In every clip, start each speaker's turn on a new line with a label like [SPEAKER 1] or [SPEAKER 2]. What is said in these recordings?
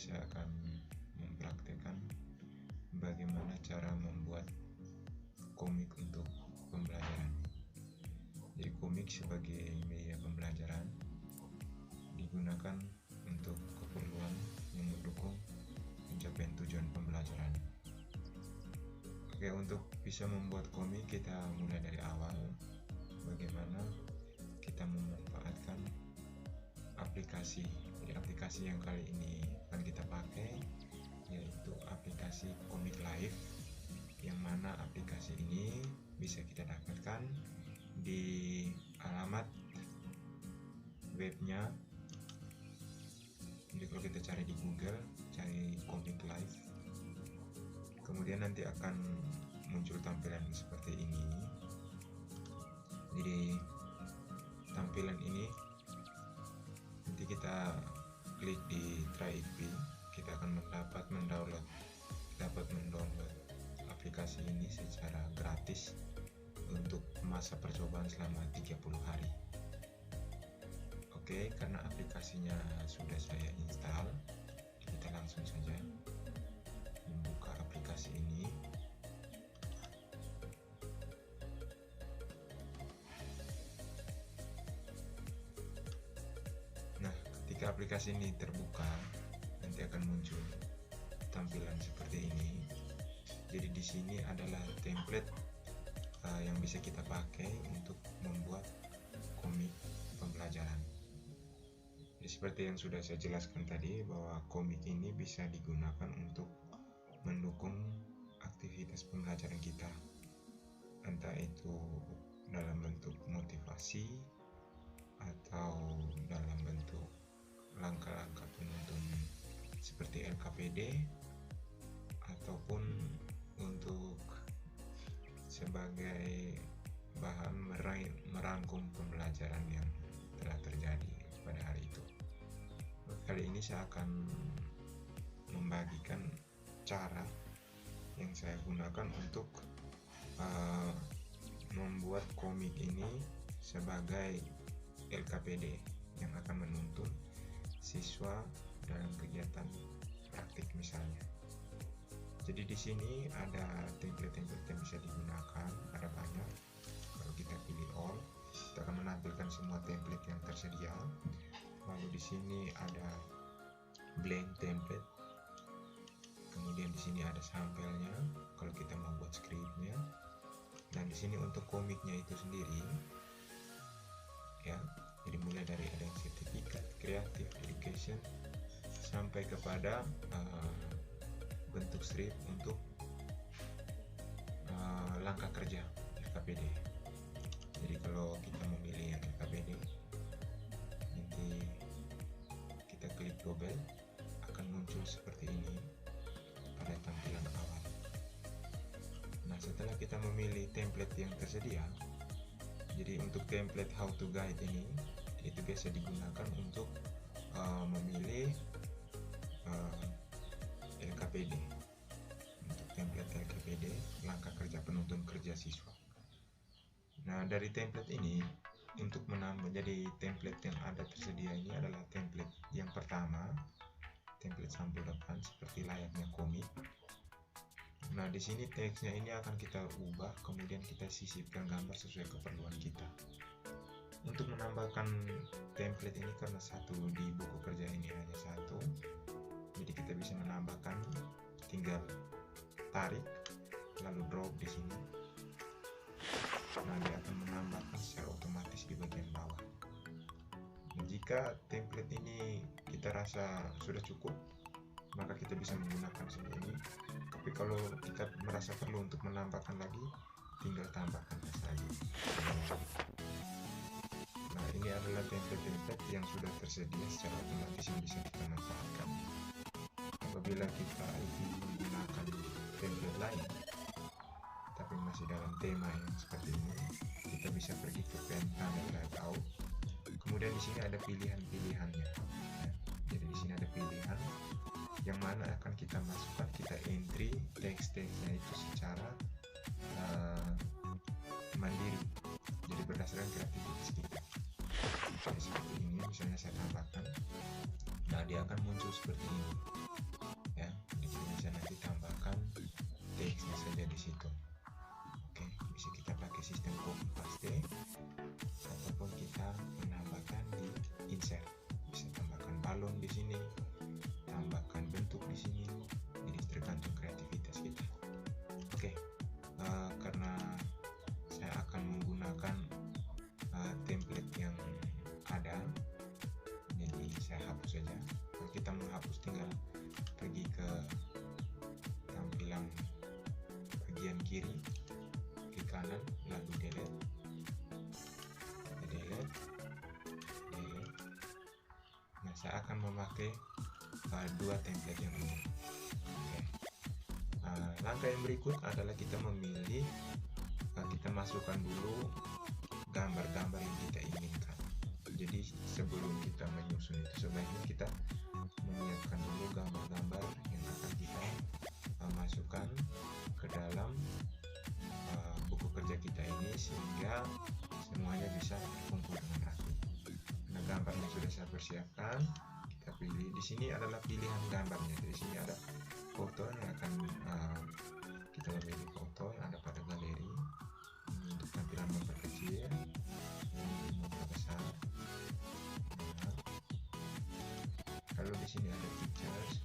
[SPEAKER 1] saya akan mempraktekkan bagaimana cara membuat komik untuk pembelajaran. Jadi komik sebagai media pembelajaran digunakan untuk keperluan yang mendukung pencapaian tujuan pembelajaran. Oke, untuk bisa membuat komik kita mulai dari awal. Bagaimana kita memanfaatkan aplikasi. Jadi aplikasi yang kali ini akan kita pakai yaitu aplikasi Komik Live, yang mana aplikasi ini bisa kita dapatkan di alamat webnya. Jadi kalau kita cari di Google, cari Komik Live, kemudian nanti akan muncul tampilan seperti ini. Jadi tampilan ini nanti kita klik di Try It Free, kita akan mendownload aplikasi ini secara gratis untuk masa percobaan selama 30 hari. Oke, karena aplikasinya sudah saya install, kita langsung saja membuka aplikasi ini. Nah, ketika aplikasi ini terbuka, nanti akan muncul tampilan seperti ini. Jadi di sini adalah template yang bisa kita pakai untuk membuat komik pembelajaran. Jadi seperti yang sudah saya jelaskan tadi, bahwa komik ini bisa digunakan untuk mendukung aktivitas pembelajaran kita, entah itu dalam bentuk motivasi atau dalam bentuk langkah-langkah penuntun seperti LKPD, ataupun untuk sebagai bahan merangkum pembelajaran yang telah terjadi pada hari itu. Kali ini saya akan membagikan cara yang saya gunakan untuk membuat komik ini sebagai LKPD yang akan menuntun siswa dalam kegiatan praktik misalnya. Jadi di sini ada template-template yang bisa digunakan, ada banyak. Kalau kita pilih all, kita akan menampilkan semua template yang tersedia. Lalu di sini ada blank template. Kemudian di sini ada sampelnya kalau kita mau buat skripnya. Dan di sini untuk komiknya itu sendiri, ya. Jadi mulai dari ada yang sertifikat, kreatif, education, sampai kepada bentuk strip untuk langkah kerja LKPD. Jadi kalau kita memilih yang LKPD, nanti kita klik double, akan muncul seperti ini pada tampilan awal. Nah, setelah kita memilih template yang tersedia, jadi untuk template how to guide ini itu biasa digunakan untuk memilih LKPD. Untuk template LKPD, langkah kerja penuntun kerja siswa. Nah, dari template ini untuk menambah, jadi template yang ada tersedia ini adalah template yang pertama, template sampul depan seperti layaknya komik. Nah, di sini teksnya ini akan kita ubah, kemudian kita sisipkan gambar sesuai keperluan kita. Untuk menambahkan template ini, karena satu di buku kerja ini hanya satu, jadi kita bisa menambahkan, tinggal tarik lalu drop di sini. Nah, dia akan menambahkan secara otomatis di bagian bawah. Nah, jika template ini kita rasa sudah cukup, maka kita bisa menggunakan seperti ini. Tapi kalau kita merasa perlu untuk menambahkan lagi, tinggal tambahkan saja. Nah, ini adalah template-template yang sudah tersedia secara otomatis yang bisa kita manfaatkan. Apabila kita ingin menggunakan template lain tapi masih dalam tema yang seperti ini, kita bisa pergi ke panel layout. Kemudian di sini ada pilihan-pilihannya. Jadi di sini ada pilihan yang mana akan kita masukkan, kita entry teks-teksnya itu secara mandiri. Jadi berdasarkan kreativitas kita. Jadi seperti ini, misalnya saya tambahkan, nah dia akan muncul seperti ini. kiri, klik kanan, lalu delete. Nah, saya akan memakai dua template yang ini. Oke. Langkah yang berikut adalah kita memilih, kita masukkan dulu gambar-gambar yang kita inginkan. Jadi sebelum kita menyusun itu, sebaiknya kita menyiapkan dulu gambar-gambar yang akan kita masukkan ke dalam buku kerja kita ini, sehingga semuanya bisa terkumpul dengan rapi. Nah, gambarnya sudah saya persiapkan, kita pilih. Di sini adalah pilihan gambarnya. Di sini ada foto yang akan kita pilih foto yang ada pada galeri. Ini untuk tampilan memperkecil, ini memperbesar. Lalu di sini ada pictures.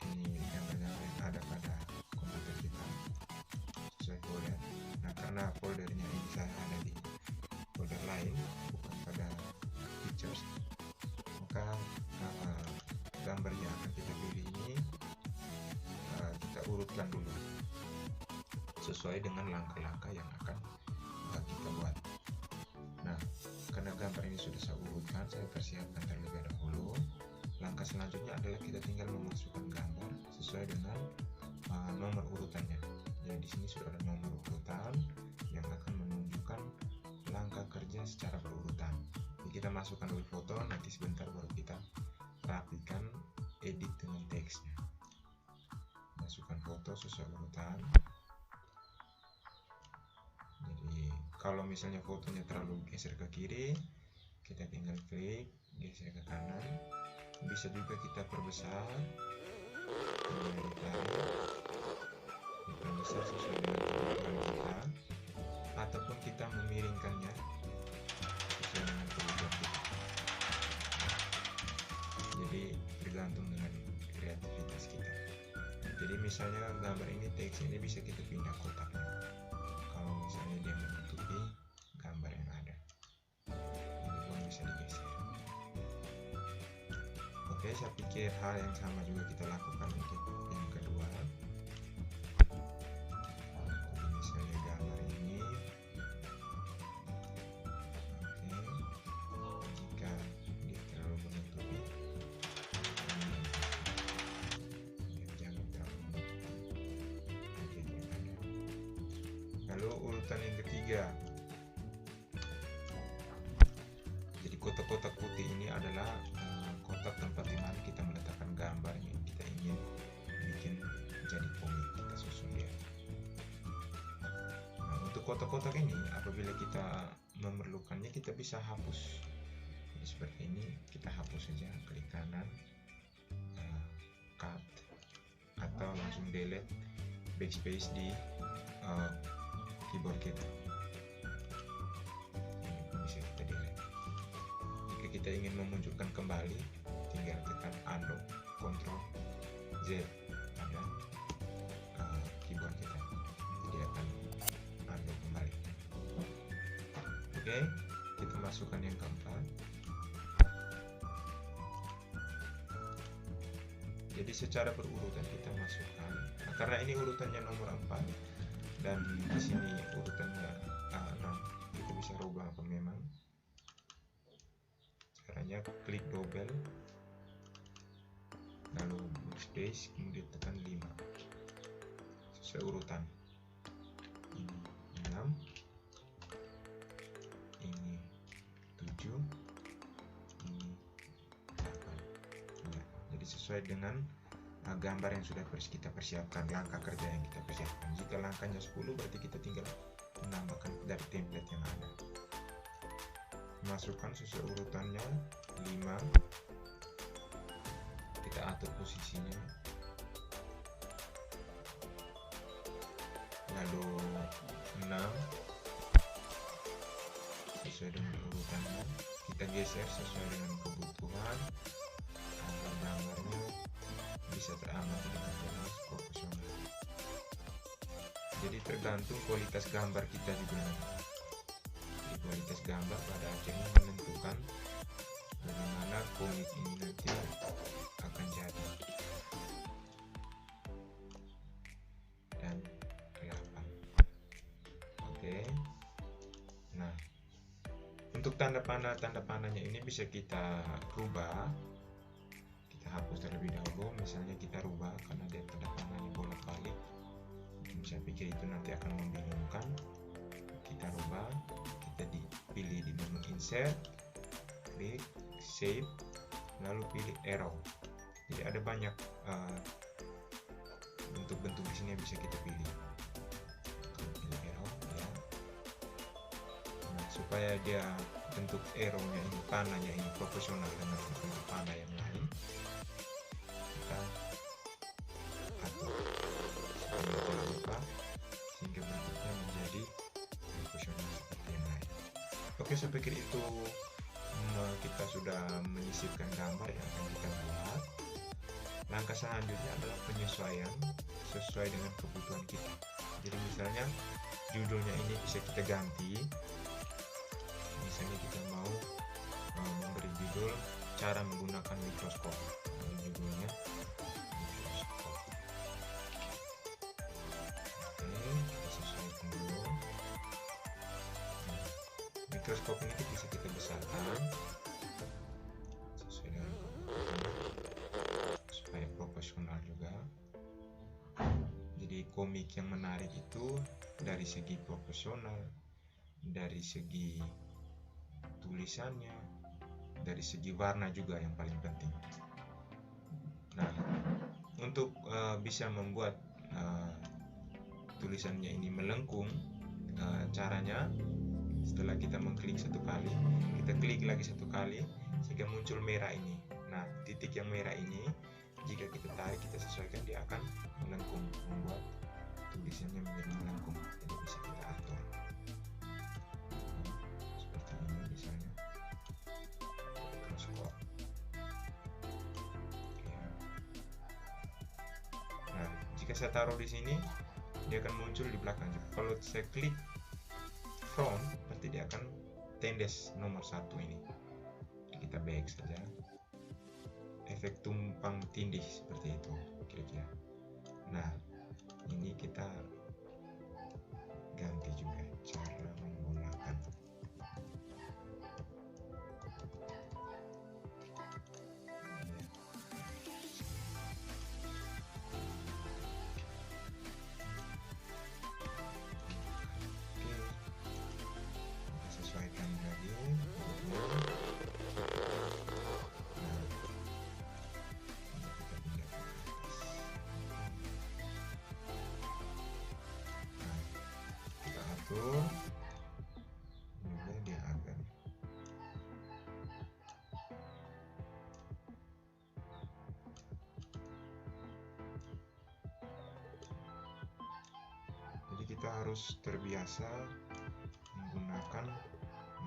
[SPEAKER 1] Ini gambar-gambar yang ada pada komputer kita sesuai folder. Nah, karena foldernya ini saya ada di folder lain, bukan pada pictures, maka gambar yang akan kita pilih ini kita urutkan dulu sesuai dengan langkah-langkah yang akan kita buat. Nah, karena gambar ini sudah saya urutkan, saya persiapkan terlebih dahulu. Langkah selanjutnya adalah kita tinggal memasukkan gambar sesuai dengan nomor urutannya. Jadi di sini sudah ada nomor urutan yang akan menunjukkan langkah kerja secara berurutan. Jadi kita masukkan dulu foto, nanti sebentar baru kita rapikan, edit dengan teksnya. Masukkan foto sesuai urutan. Jadi kalau misalnya fotonya terlalu geser ke kiri, kita tinggal klik, geser ke kanan. Bisa juga kita perbesar, diperbesar sesuai dengan kebutuhan kita, ataupun kita memiringkannya sesuai dengan kebutuhan kita. Jadi tergantung dengan kreativitas kita. Jadi misalnya gambar ini, teks ini bisa kita pindah kotaknya kalau misalnya dia menutupi gambar yang ada. Ini pun bisa digeser. Oke, saya pikir hal yang sama juga kita lakukan untuk yang kedua. Misalnya gambar ini, oke, jika dia terlalu menutupi, jangan terlalu menutupi bagian yang ada. Lalu urutan yang ketiga, jadi kotak-kotak putih ini adalah kotak tempat dimana kita meletakkan gambar yang kita ingin bikin jadi komik, kita susun dia. Nah, untuk kotak-kotak ini, apabila kita memerlukannya, kita bisa hapus. Jadi seperti ini, kita hapus saja, klik kanan, cut, atau langsung delete, backspace di keyboard kita. Ini bisa kita delete. Jika kita ingin memunculkan kembali, tinggal tekan undo, Ctrl Z pada keyboard kita, dia akan undo kembali. Oke, kita masukkan yang keempat. Jadi secara berurutan kita masukkan. Nah, karena ini urutannya nomor 4 dan di sini urutannya 6, kita bisa rubah apa memang. Caranya klik double, lalu backspace, kemudian tekan 5 sesuai urutan. Ini 6, ini 7, ini 8. Ya, jadi sesuai dengan gambar yang sudah kita persiapkan, langkah kerja yang kita persiapkan. Jika langkahnya 10, berarti kita tinggal menambahkan dari template yang ada. Masukkan sesuai urutannya 5, kita atur posisinya, lalu 6 sesuai dengan urutannya, kita geser sesuai dengan kebutuhan agar gambarnya bisa teramati dengan jelas, profesional. Jadi tergantung kualitas gambar kita juga. Jadi kualitas gambar pada akhirnya menentukan bagaimana komik ini nanti akan jadi. Dan 8. Untuk tanda panahnya ini bisa kita rubah. Kita hapus terlebih dahulu, misalnya kita rubah karena dia tanda panahnya bolak-balik. Saya pikir itu nanti akan membingungkan. Kita rubah, kita pilih di menu insert, klik save, lalu pilih arrow. Jadi ada banyak bentuk-bentuk di sini yang bisa kita pilih. Pilih arrow ya. Nah, supaya dia bentuk arrow-nya ini, panahnya ini proporsional dengan bentuk panah yang lain, kita atur supaya lupa sehingga bentuknya menjadi proporsional seperti yang lain. Oke, saya pikir itu kita sudah menyisipkan gambar yang akan kita buat. Langkah selanjutnya adalah penyesuaian sesuai dengan kebutuhan kita. Jadi misalnya judulnya ini bisa kita ganti. Misalnya kita mau memberi judul cara menggunakan mikroskop. Judulnya mikroskop. Oke, kita sesuaikan dulu. Mikroskop ini bisa kita besarkan sesuai dengan supaya proporsional juga. Jadi komik yang menarik itu dari segi proporsional, dari segi tulisannya, dari segi warna juga yang paling penting. Nah, untuk bisa membuat tulisannya ini melengkung, caranya setelah kita mengklik satu kali, kita klik lagi satu kali sehingga muncul merah ini. Nah, titik yang merah ini jika kita tarik, kita sesuaikan, dia akan melengkung, membuat tulisannya menjadi melengkung. Jadi bisa kita atur seperti ini misalnya. Mikroskop. Nah, jika saya taruh di sini, dia akan muncul di belakang. Kalau saya klik front, berarti dia akan tendes nomor 1 ini. Kita back saja. Efek tumpang tindih seperti itu kira-kira. Nah, ini kita ganti juga cara menggunakan. Sesuaikan lagi. Kemudian dia akan jadi kita harus terbiasa menggunakan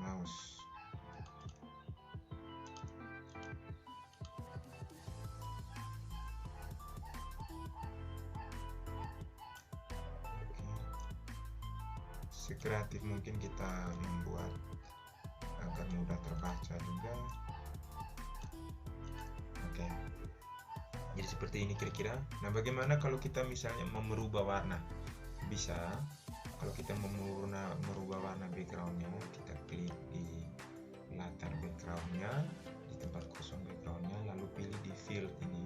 [SPEAKER 1] mouse. Sekreatif mungkin kita membuat agar mudah terbaca juga. Oke, jadi seperti ini kira-kira. Nah, bagaimana kalau kita misalnya mau merubah warna? Bisa. Kalau kita mau merubah warna backgroundnya, kita klik di latar backgroundnya, di tempat kosong backgroundnya, lalu pilih di fill ini,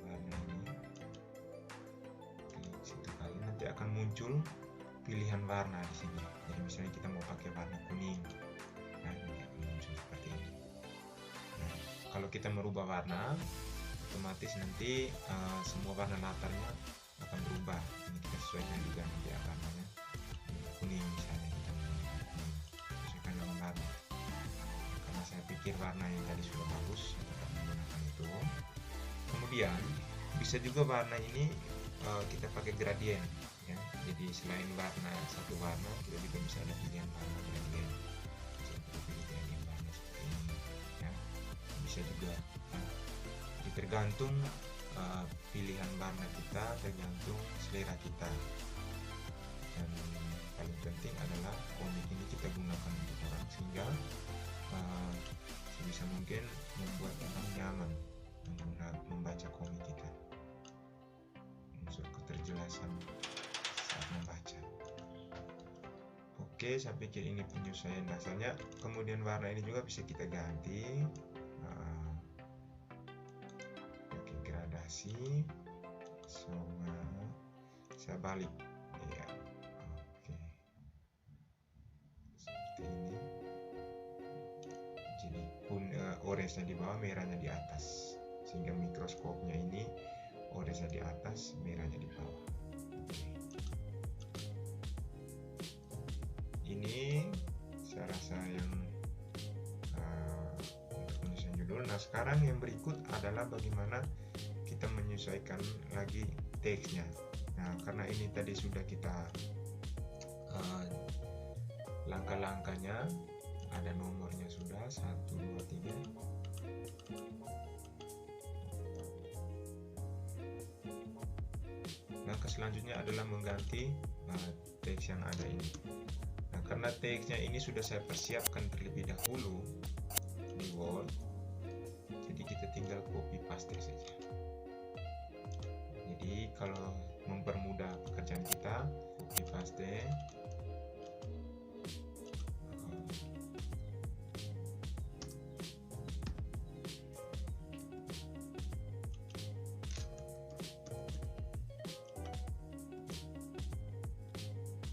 [SPEAKER 1] warna ini, klik situ kali, nanti akan muncul pilihan warna di sini. Jadi misalnya kita mau pakai warna kuning, nah ini akan muncul seperti ini. Nah, kalau kita merubah warna, otomatis nanti semua warna latarnya akan berubah. Ini kita sesuaikan juga nanti warnanya kuning, misalnya kita menggunakan kuning, sesuaikan dengan warna. Karena saya pikir warna yang tadi sudah bagus, kita akan menggunakan itu. Kemudian bisa juga warna ini kita pakai gradien. Ya, jadi selain warna satu warna, kita juga bisa ada pilihan warna gradien. Kita pilih gradien warna seperti ini. Ya, bisa juga. Jadi tergantung pilihan warna kita, tergantung selera kita. Dan paling penting adalah komik ini kita gunakan untuk orang, sehingga sebisa mungkin membuat orang nyaman membaca komik kita. Unsur keterjelasan saat membaca. Oke, saya pikir ini penyesuaian dasarnya. Kemudian warna ini juga bisa kita ganti pakai gradasi. Saya balik ya. Oke, seperti ini. Jadi orange di bawah, merahnya di atas, sehingga mikroskopnya ini orange di atas, merahnya di bawah. Ini saya rasa yang untuk penyesuaian judul. Nah, sekarang yang berikut adalah bagaimana kita menyesuaikan lagi teksnya. Nah, karena ini tadi sudah kita langkah-langkahnya, ada nomornya sudah 1, 2, 3. Langkah selanjutnya adalah mengganti teks yang ada ini. Nah, karena teksnya ini sudah saya persiapkan terlebih dahulu di Word, jadi kita tinggal copy paste saja. Jadi kalau mempermudah pekerjaan kita, copy paste.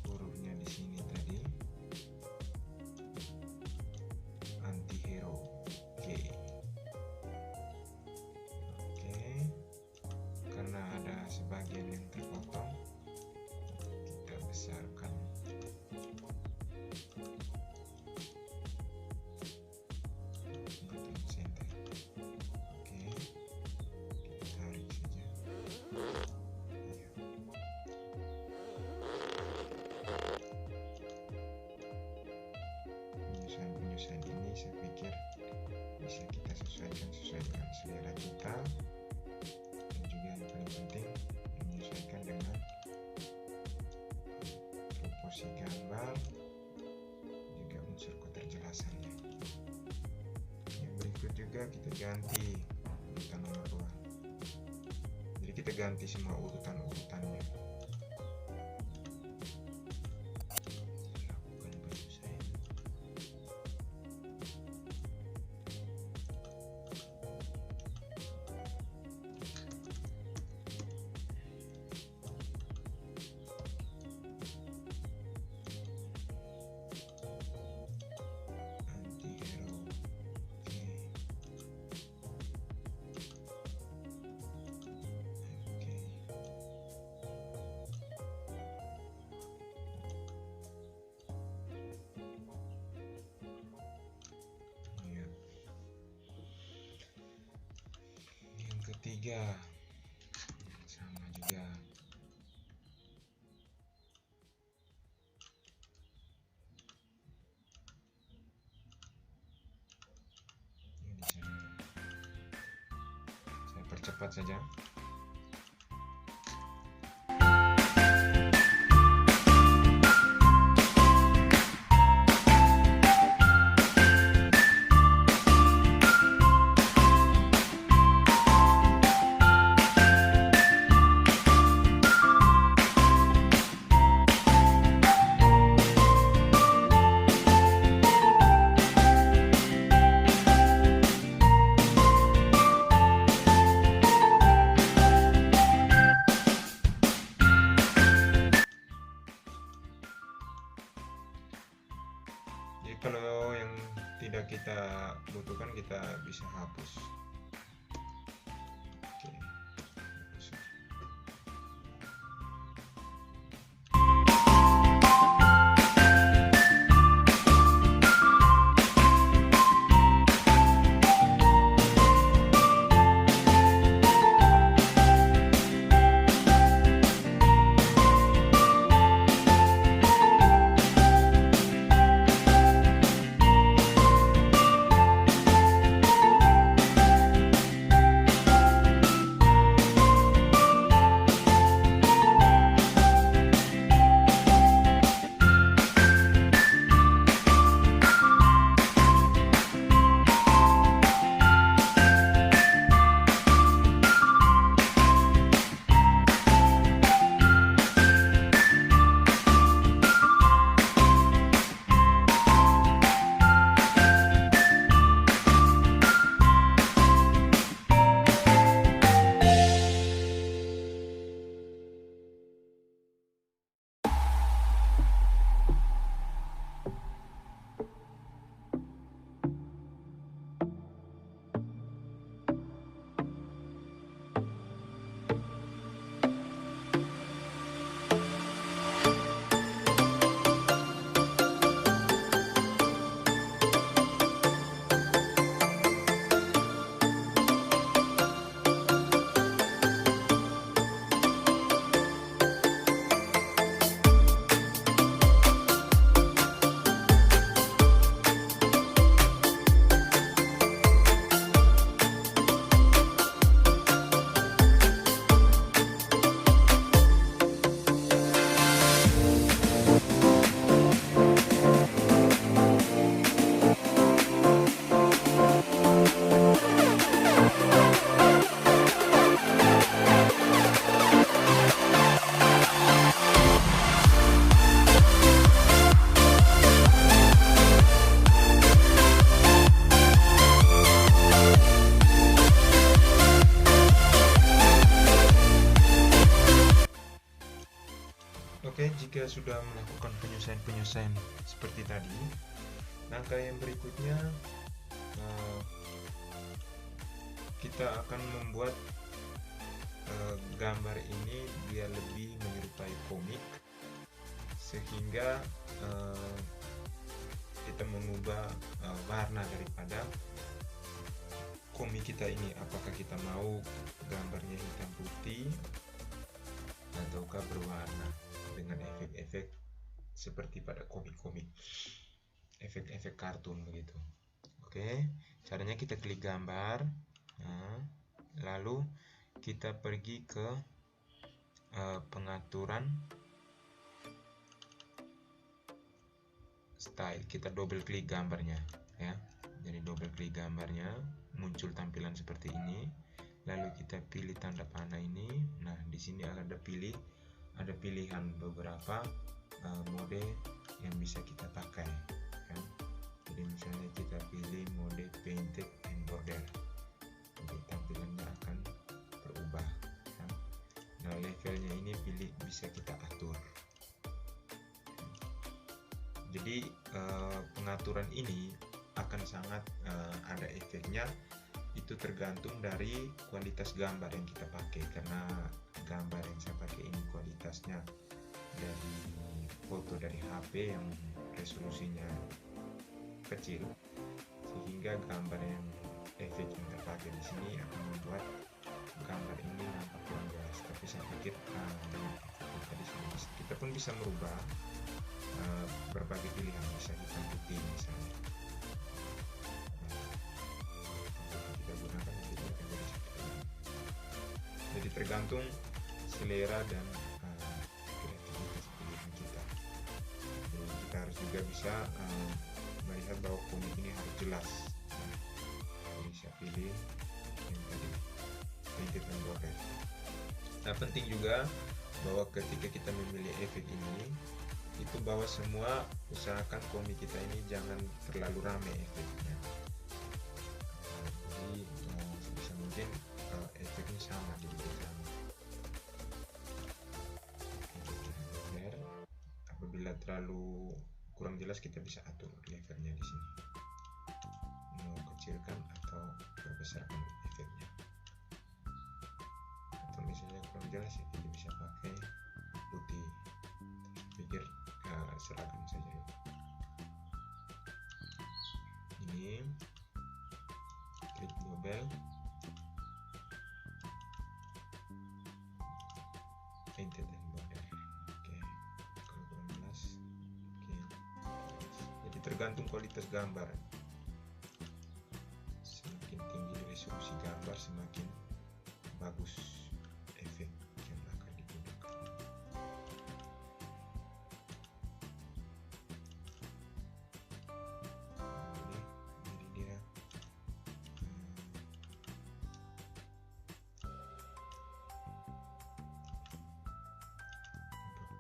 [SPEAKER 1] Hurufnya di sini tadi anti-hero. Oke. Karena ada sebagian yang terpotong, kita besarkan. Button center. Oke, kita tarik saja. Ya. Penyusuan ini saya pikir bisa kita sesuaikan sesuai dengan selera kita. Yang paling penting menyesuaikan dengan proporsi gambar, juga unsur keterjelasannya. Yang berikut juga kita ganti urutan nomor 2. Jadi kita ganti semua urutan-urutannya. Ketiga sama juga. Ini saya percepat saja. Jadi kalau yang tidak kita butuhkan kita bisa hapus. Oke. Oke, jika sudah melakukan penyesuaian seperti tadi, langkah yang berikutnya kita akan membuat gambar ini biar lebih menyerupai komik, sehingga kita mengubah warna daripada komik kita ini. Apakah kita mau gambarnya hitam putih ataukah berwarna dengan efek-efek seperti pada komik-komik, efek-efek kartun begitu. Oke, caranya kita klik gambar, lalu kita pergi ke pengaturan style, kita double klik gambarnya ya. Jadi double klik gambarnya, muncul tampilan seperti ini. Lalu kita pilih tanda panah ini. Nah, di sini ada pilihan beberapa mode yang bisa kita pakai ya. Jadi misalnya kita pilih mode painted and border. Jadi tampilannya akan berubah ya. Nah, levelnya ini bisa kita atur. Jadi pengaturan ini akan sangat ada efeknya. Itu tergantung dari kualitas gambar yang kita pakai, karena gambar yang saya pakai ini kualitasnya dari foto dari HP yang resolusinya kecil, sehingga gambar yang efek yang terpakai di sini akan membuat gambar ini nampak kurang jelas. Tapi saya pikir dengan efek tadi kita pun bisa merubah berbagai pilihan, bisa hitam putih misalnya. Jadi tergantung selera dan kreativitas pilihan kita. Jadi kita harus juga bisa melihat bahwa komik ini harus jelas. Jadi saya pilih yang tadi, painted and border. Nah, penting juga bahwa ketika kita memilih efek ini, itu bahwa semua usahakan komik kita ini jangan terlalu ramai efeknya. Jadi sebisa mungkin efeknya sama, dibikin sama. Apabila terlalu kurang jelas, kita bisa atur levelnya di sini, mau kecilkan atau perbesarkan efeknya. Atau misalnya kurang jelas ya, kita bisa pakai putih. Pikir seragam saja. Ini klik double, painted and border. Oke, kalau kurang jelas, oke. Jadi tergantung kualitas gambar. Semakin tinggi resolusi gambar, semakin bagus efek yang akan digunakan. Jadi dia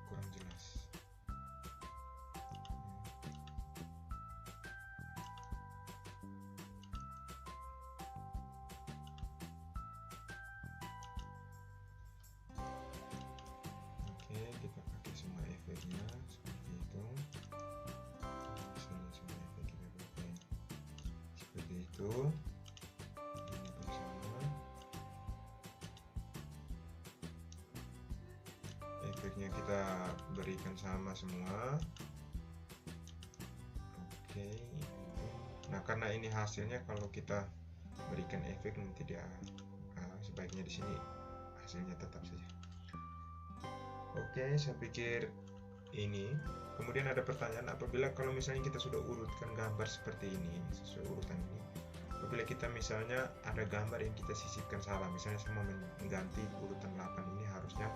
[SPEAKER 1] kurang jelas. Oke, kita pakai semua efeknya seperti itu. Semua efek kita pakai seperti itu. Ini pun sama. Efeknya kita berikan sama semua. Oke. Nah, karena ini hasilnya, kalau kita berikan efek nanti dia sebaiknya di sini hasilnya tetap saja. Oke, saya pikir ini. Kemudian ada pertanyaan, apabila kalau misalnya kita sudah urutkan gambar seperti ini sesuai urutan ini, apabila kita misalnya ada gambar yang kita sisipkan salah, misalnya saya mau mengganti urutan 8 ini harusnya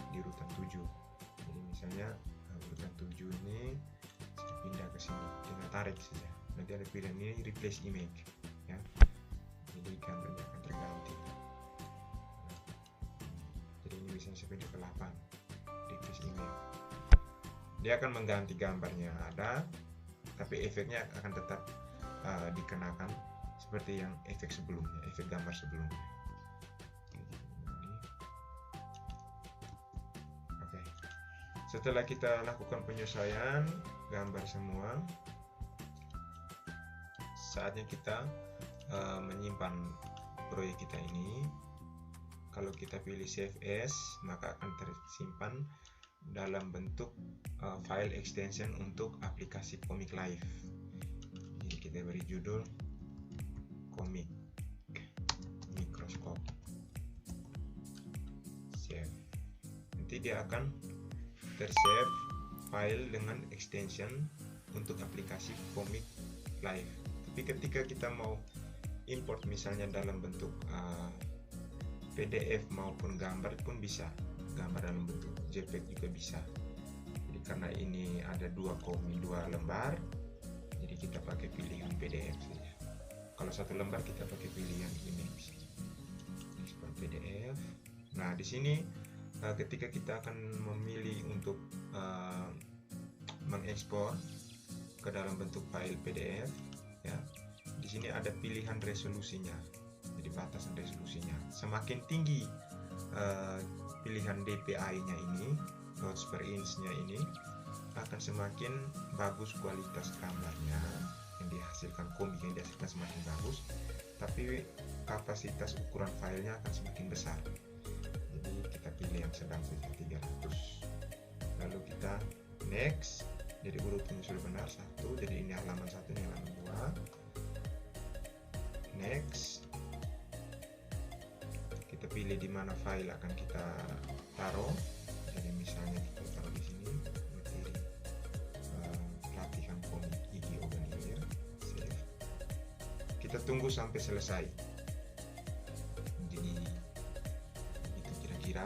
[SPEAKER 1] di urutan 7. Jadi misalnya urutan 7 ini saya pindah ke sini, tinggal tarik saja. Nanti ada pilihan ini replace image ya. Jadi gambarnya akan terganti. Jadi ini misalnya saya pindah ke 8, replace image. Dia akan mengganti gambarnya ada, tapi efeknya akan tetap dikenakan seperti yang efek sebelumnya, efek gambar sebelumnya. Oke, Setelah kita lakukan penyesuaian gambar semua, saatnya kita menyimpan proyek kita ini. Kalau kita pilih save as, maka akan tersimpan dalam bentuk file extension untuk aplikasi Comic Live. Jadi kita beri judul Comic Microscope. Save. Nanti dia akan tersave file dengan extension untuk aplikasi Comic Live. Tapi ketika kita mau import misalnya dalam bentuk PDF maupun gambar pun bisa, gambar dalam bentuk JPEG juga bisa. Jadi karena ini ada dua lembar, jadi kita pakai pilihan PDF saja. Kalau satu lembar kita pakai pilihan image, export PDF. Nah di sini ketika kita akan memilih untuk mengekspor ke dalam bentuk file PDF, ya, di sini ada pilihan resolusinya. Jadi batasan resolusinya semakin tinggi pilihan DPI-nya ini, dots per inch-nya ini, akan semakin bagus kualitas gambarnya yang dihasilkan, komik yang dihasilkan semakin bagus, tapi kapasitas ukuran filenya akan semakin besar. Jadi kita pilih yang sedang saja, 300. Lalu kita next. Jadi urutannya sudah benar, 1. Jadi ini halaman 1, ini halaman 2. Next. Kita pilih di mana file akan kita taruh. Jadi misalnya kita taruh di sini, pilih latihan komik Iggy Oganier. Save. Kita tunggu sampai selesai. Jadi itu kira-kira.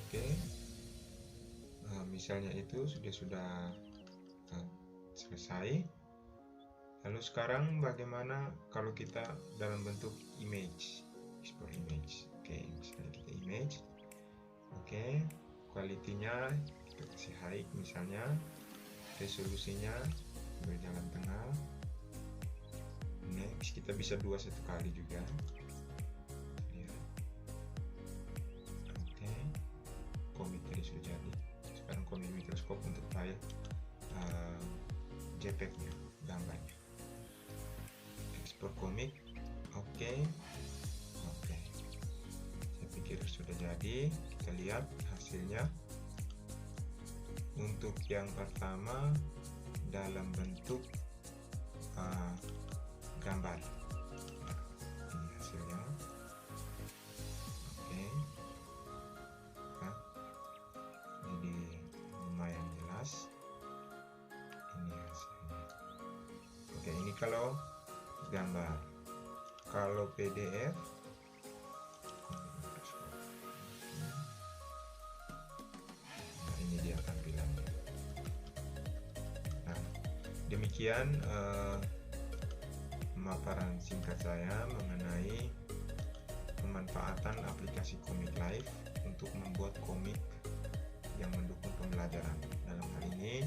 [SPEAKER 1] Oke. Misalnya itu sudah selesai. Lalu sekarang bagaimana kalau kita dalam bentuk image, export image. Oke, misalnya kita image. Oke, quality-nya kita kasih high misalnya, resolusinya berjalan tengah. Next, kita bisa 2 satu kali juga. Oke, komik tadi sudah jadi. Sekarang Comic Microscope untuk file JPEG-nya, gambarnya. Ekspor komik. Oke. Saya pikir sudah jadi. Kita lihat hasilnya. Untuk yang pertama dalam bentuk gambar. Ini hasilnya. Oke. Jadi lumayan jelas. Ini hasilnya. Oke, ini kalau gambar. Kalau PDF, nah ini dia tampilannya. Nah, demikian pemaparan singkat saya mengenai pemanfaatan aplikasi Comic Live untuk membuat komik yang mendukung pembelajaran. Dalam hal ini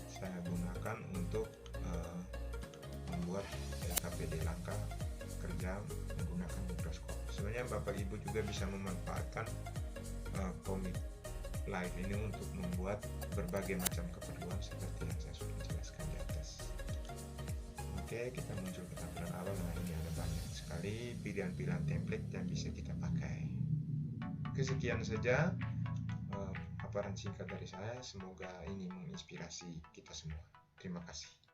[SPEAKER 1] saya gunakan untuk membuat LKPD langkah kerja menggunakan mikroskop. Sebenarnya Bapak Ibu juga bisa memanfaatkan Comic Live ini untuk membuat berbagai macam keperluan seperti yang saya sudah jelaskan di atas. Oke, kita muncul ke tampilan awal. Nah, ini ada banyak sekali pilihan-pilihan template yang bisa kita pakai. Oke, sekian saja paparan singkat dari saya. Semoga ini menginspirasi kita semua. Terima kasih.